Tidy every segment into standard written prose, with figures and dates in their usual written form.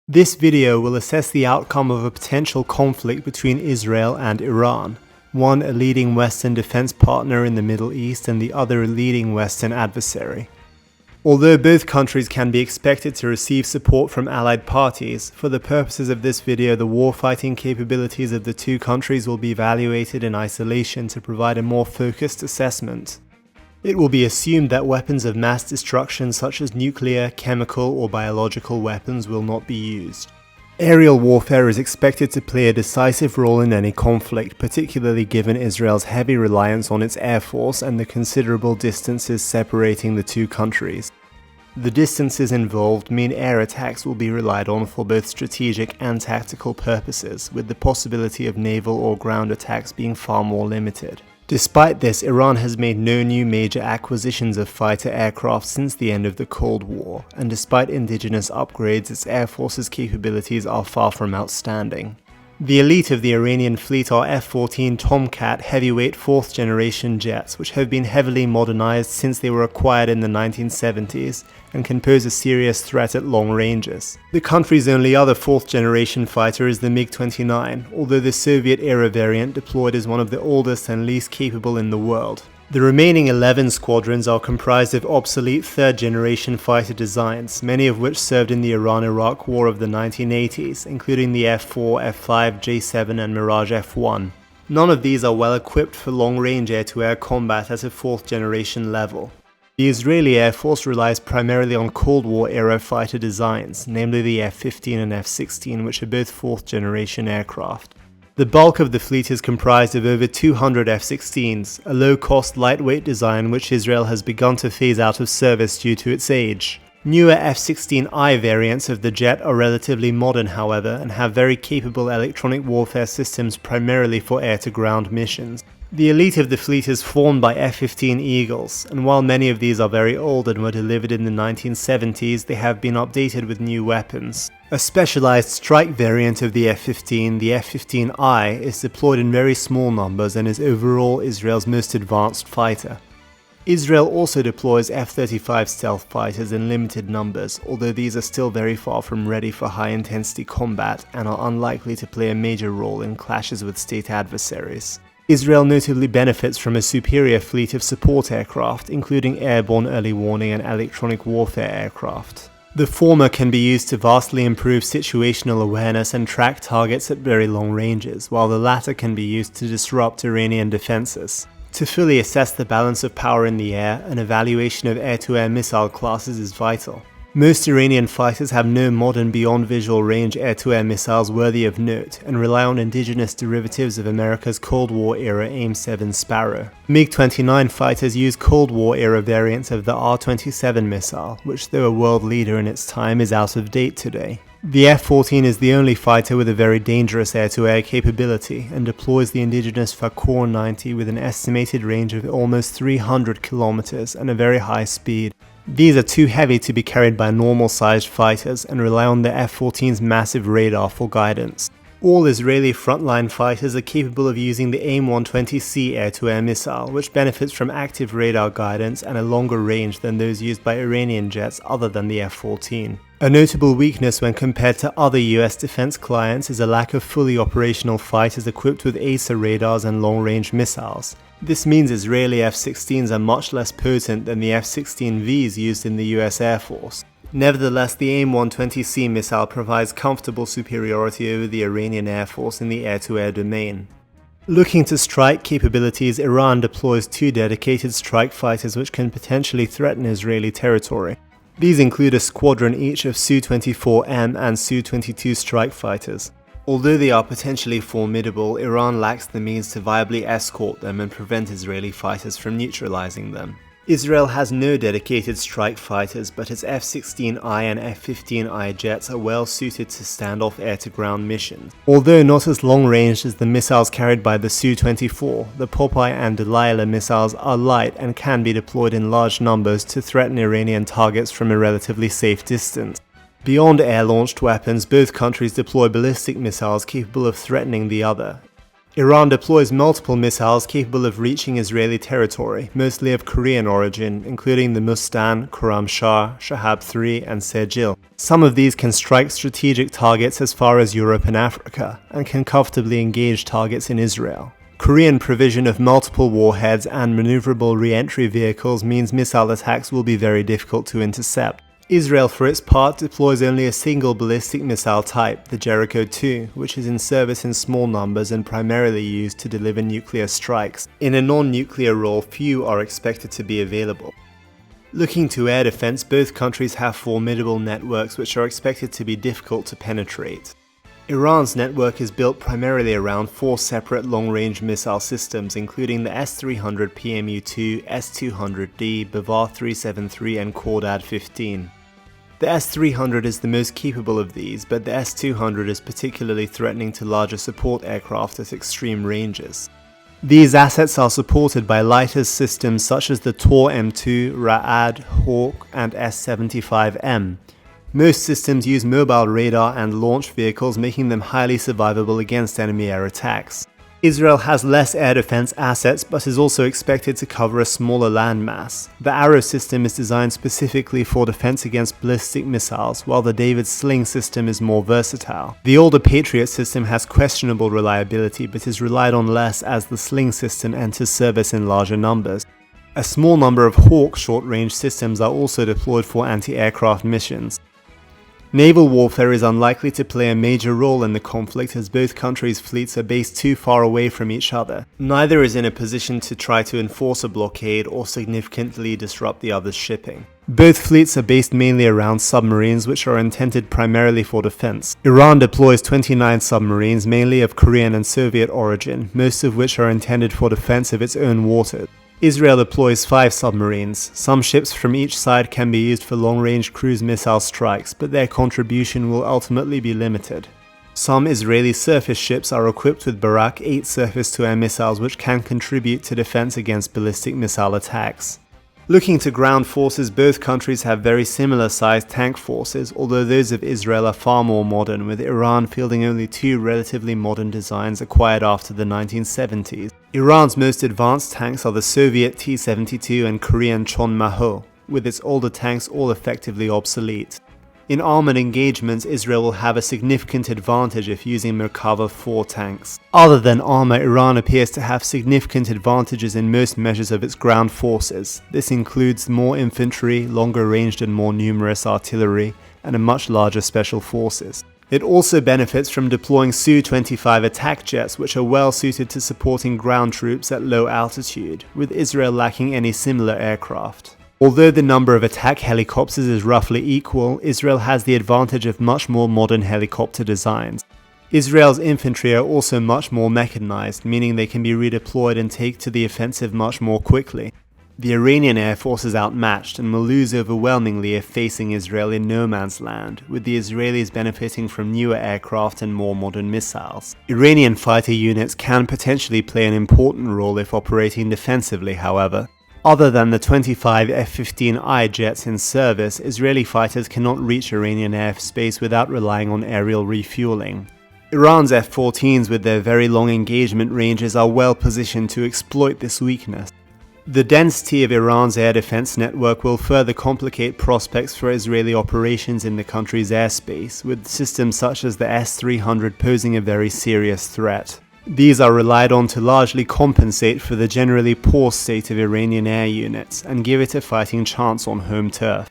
This video will assess the outcome of a potential conflict between Israel and Iran, one a leading Western defense partner in the Middle East and the other a leading Western adversary. Although both countries can be expected to receive support from allied parties, for the purposes of this video the warfighting capabilities of the two countries will be evaluated in isolation to provide a more focused assessment. It will be assumed that weapons of mass destruction such as nuclear, chemical, or biological weapons will not be used. Aerial warfare is expected to play a decisive role in any conflict, particularly given Israel's heavy reliance on its air force and the considerable distances separating the two countries. The distances involved mean air attacks will be relied on for both strategic and tactical purposes, with the possibility of naval or ground attacks being far more limited. Despite this, Iran has made no new major acquisitions of fighter aircraft since the end of the Cold War, and despite indigenous upgrades, its air force's capabilities are far from outstanding. The elite of the Iranian fleet are F-14 Tomcat heavyweight 4th generation jets, which have been heavily modernized since they were acquired in the 1970s and can pose a serious threat at long ranges. The country's only other 4th generation fighter is the MiG-29, although the Soviet-era variant deployed is one of the oldest and least capable in the world. The remaining 11 squadrons are comprised of obsolete 3rd generation fighter designs, many of which served in the Iran-Iraq War of the 1980s, including the F-4, F-5, J-7 and Mirage F-1. None of these are well equipped for long-range air-to-air combat at a 4th generation level. The Israeli Air Force relies primarily on Cold War-era fighter designs, namely the F-15 and F-16, which are both 4th generation aircraft. The bulk of the fleet is comprised of over 200 F-16s, a low-cost, lightweight design which Israel has begun to phase out of service due to its age. Newer F-16I variants of the jet are relatively modern, however, and have very capable electronic warfare systems primarily for air-to-ground missions. The elite of the fleet is formed by F-15 Eagles, and while many of these are very old and were delivered in the 1970s, they have been updated with new weapons. A specialized strike variant of the F-15, the F-15I, is deployed in very small numbers and is overall Israel's most advanced fighter. Israel also deploys F-35 stealth fighters in limited numbers, although these are still very far from ready for high-intensity combat and are unlikely to play a major role in clashes with state adversaries. Israel notably benefits from a superior fleet of support aircraft, including airborne early warning and electronic warfare aircraft. The former can be used to vastly improve situational awareness and track targets at very long ranges, while the latter can be used to disrupt Iranian defenses. To fully assess the balance of power in the air, an evaluation of air-to-air missile classes is vital. Most Iranian fighters have no modern beyond visual range air-to-air missiles worthy of note, and rely on indigenous derivatives of America's Cold War-era AIM-7 Sparrow. MiG-29 fighters use Cold War-era variants of the R-27 missile, which though a world leader in its time is out of date today. The F-14 is the only fighter with a very dangerous air-to-air capability, and deploys the indigenous Fakor 90 with an estimated range of almost 300 kilometers and a very high speed. These are too heavy to be carried by normal-sized fighters and rely on the F-14's massive radar for guidance. All Israeli frontline fighters are capable of using the AIM-120C air-to-air missile, which benefits from active radar guidance and a longer range than those used by Iranian jets other than the F-14. A notable weakness when compared to other US defense clients is a lack of fully operational fighters equipped with AESA radars and long-range missiles. This means Israeli F-16s are much less potent than the F-16Vs used in the US Air Force. Nevertheless, the AIM-120C missile provides comfortable superiority over the Iranian Air Force in the air-to-air domain. Looking to strike capabilities, Iran deploys 2 dedicated strike fighters which can potentially threaten Israeli territory. These include a squadron each of Su-24M and Su-22 strike fighters. Although they are potentially formidable, Iran lacks the means to viably escort them and prevent Israeli fighters from neutralizing them. Israel has no dedicated strike fighters, but its F-16I and F-15I jets are well suited to standoff air-to-ground missions. Although not as long-range as the missiles carried by the Su-24, the Popeye and Delilah missiles are light and can be deployed in large numbers to threaten Iranian targets from a relatively safe distance. Beyond air-launched weapons, both countries deploy ballistic missiles capable of threatening the other. Iran deploys multiple missiles capable of reaching Israeli territory, mostly of Korean origin, including the Mustan, Khurramshahr, Shahab-3, and Sejil. Some of these can strike strategic targets as far as Europe and Africa, and can comfortably engage targets in Israel. Korean provision of multiple warheads and maneuverable re-entry vehicles means missile attacks will be very difficult to intercept. Israel, for its part, deploys only a single ballistic missile type, the Jericho-2, which is in service in small numbers and primarily used to deliver nuclear strikes. In a non-nuclear role, few are expected to be available. Looking to air defense, both countries have formidable networks which are expected to be difficult to penetrate. Iran's network is built primarily around 4 separate long-range missile systems, including the S-300 PMU-2, S-200D, Bavar 373, and Khordad-15. The S-300 is the most capable of these, but the S-200 is particularly threatening to larger support aircraft at extreme ranges. These assets are supported by lighter systems such as the Tor M2, Ra'ad, Hawk, and S-75M. Most systems use mobile radar and launch vehicles, making them highly survivable against enemy air attacks. Israel has less air defense assets but is also expected to cover a smaller landmass. The Arrow system is designed specifically for defense against ballistic missiles, while the David Sling system is more versatile. The older Patriot system has questionable reliability but is relied on less as the Sling system enters service in larger numbers. A small number of Hawk short-range systems are also deployed for anti-aircraft missions. Naval warfare is unlikely to play a major role in the conflict as both countries' fleets are based too far away from each other. Neither is in a position to try to enforce a blockade or significantly disrupt the other's shipping. Both fleets are based mainly around submarines, which are intended primarily for defense. Iran deploys 29 submarines, mainly of Korean and Soviet origin, most of which are intended for defense of its own waters. Israel deploys 5 submarines. Some ships from each side can be used for long-range cruise missile strikes, but their contribution will ultimately be limited. Some Israeli surface ships are equipped with Barak 8 surface-to-air missiles which can contribute to defense against ballistic missile attacks. Looking to ground forces, both countries have very similar sized tank forces, although those of Israel are far more modern, with Iran fielding only 2 relatively modern designs acquired after the 1970s. Iran's most advanced tanks are the Soviet T-72 and Korean Chonmaho, with its older tanks all effectively obsolete. In armored engagements, Israel will have a significant advantage if using Merkava 4 tanks. Other than armor, Iran appears to have significant advantages in most measures of its ground forces. This includes more infantry, longer ranged and more numerous artillery, and a much larger special forces. It also benefits from deploying Su-25 attack jets, which are well suited to supporting ground troops at low altitude, with Israel lacking any similar aircraft. Although the number of attack helicopters is roughly equal, Israel has the advantage of much more modern helicopter designs. Israel's infantry are also much more mechanized, meaning they can be redeployed and take to the offensive much more quickly. The Iranian air force is outmatched and will lose overwhelmingly if facing Israel in no man's land, with the Israelis benefiting from newer aircraft and more modern missiles. Iranian fighter units can potentially play an important role if operating defensively, however. Other than the 25 F-15I jets in service, Israeli fighters cannot reach Iranian airspace without relying on aerial refueling. Iran's F-14s with their very long engagement ranges are well positioned to exploit this weakness. The density of Iran's air defense network will further complicate prospects for Israeli operations in the country's airspace, with systems such as the S-300 posing a very serious threat. These are relied on to largely compensate for the generally poor state of Iranian air units and give it a fighting chance on home turf.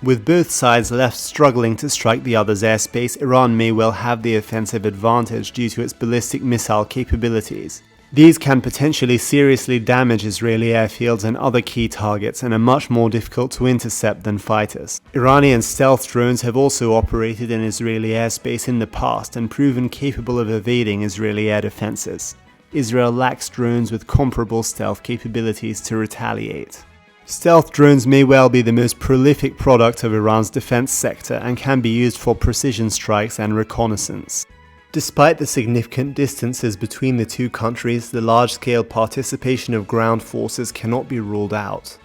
With both sides left struggling to strike the other's airspace, Iran may well have the offensive advantage due to its ballistic missile capabilities. These can potentially seriously damage Israeli airfields and other key targets and are much more difficult to intercept than fighters. Iranian stealth drones have also operated in Israeli airspace in the past and proven capable of evading Israeli air defenses. Israel lacks drones with comparable stealth capabilities to retaliate. Stealth drones may well be the most prolific product of Iran's defense sector and can be used for precision strikes and reconnaissance. Despite the significant distances between the two countries, the large-scale participation of ground forces cannot be ruled out.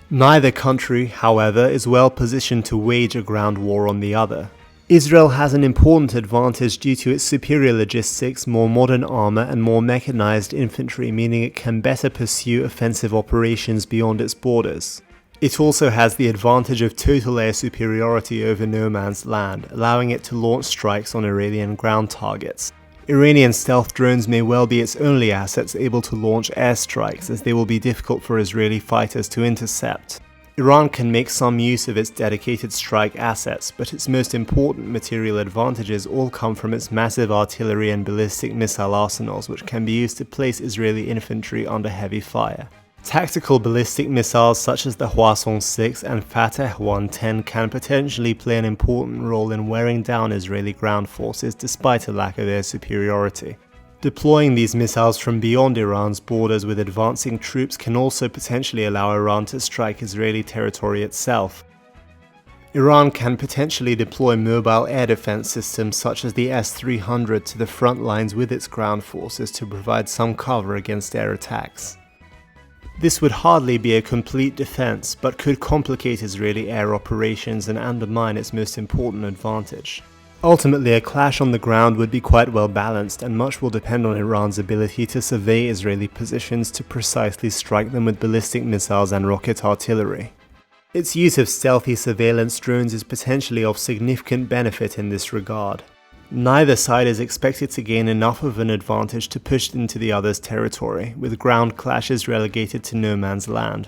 Neither country, however, is well positioned to wage a ground war on the other. Israel has an important advantage due to its superior logistics, more modern armor, and more mechanized infantry, meaning it can better pursue offensive operations beyond its borders. It also has the advantage of total air superiority over no man's land, allowing it to launch strikes on Iranian ground targets. Iranian stealth drones may well be its only assets able to launch airstrikes, as they will be difficult for Israeli fighters to intercept. Iran can make some use of its dedicated strike assets, but its most important material advantages all come from its massive artillery and ballistic missile arsenals, which can be used to place Israeli infantry under heavy fire. Tactical ballistic missiles such as the Hwasong-6 and Fateh 110 can potentially play an important role in wearing down Israeli ground forces despite a lack of air superiority. Deploying these missiles from beyond Iran's borders with advancing troops can also potentially allow Iran to strike Israeli territory itself. Iran can potentially deploy mobile air defense systems such as the S-300 to the front lines with its ground forces to provide some cover against air attacks. This would hardly be a complete defense, but could complicate Israeli air operations and undermine its most important advantage. Ultimately, a clash on the ground would be quite well balanced, and much will depend on Iran's ability to survey Israeli positions to precisely strike them with ballistic missiles and rocket artillery. Its use of stealthy surveillance drones is potentially of significant benefit in this regard. Neither side is expected to gain enough of an advantage to push into the other's territory, with ground clashes relegated to no man's land.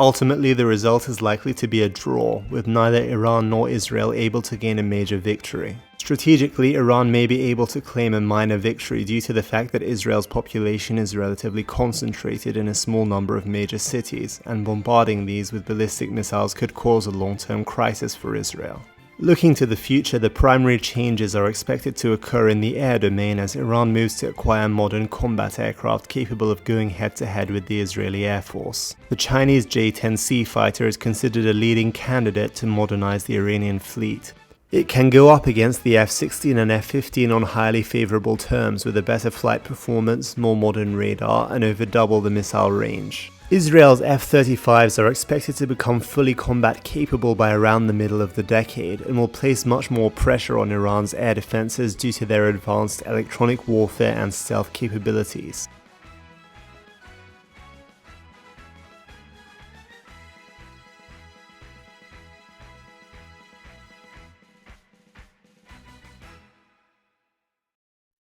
Ultimately, the result is likely to be a draw, with neither Iran nor Israel able to gain a major victory. Strategically, Iran may be able to claim a minor victory due to the fact that Israel's population is relatively concentrated in a small number of major cities, and bombarding these with ballistic missiles could cause a long-term crisis for Israel. Looking to the future, the primary changes are expected to occur in the air domain as Iran moves to acquire modern combat aircraft capable of going head-to-head with the Israeli Air Force. The Chinese J-10C fighter is considered a leading candidate to modernize the Iranian fleet. It can go up against the F-16 and F-15 on highly favorable terms, with a better flight performance, more modern radar, and over double the missile range. Israel's F-35s are expected to become fully combat capable by around the middle of the decade, and will place much more pressure on Iran's air defenses due to their advanced electronic warfare and stealth capabilities.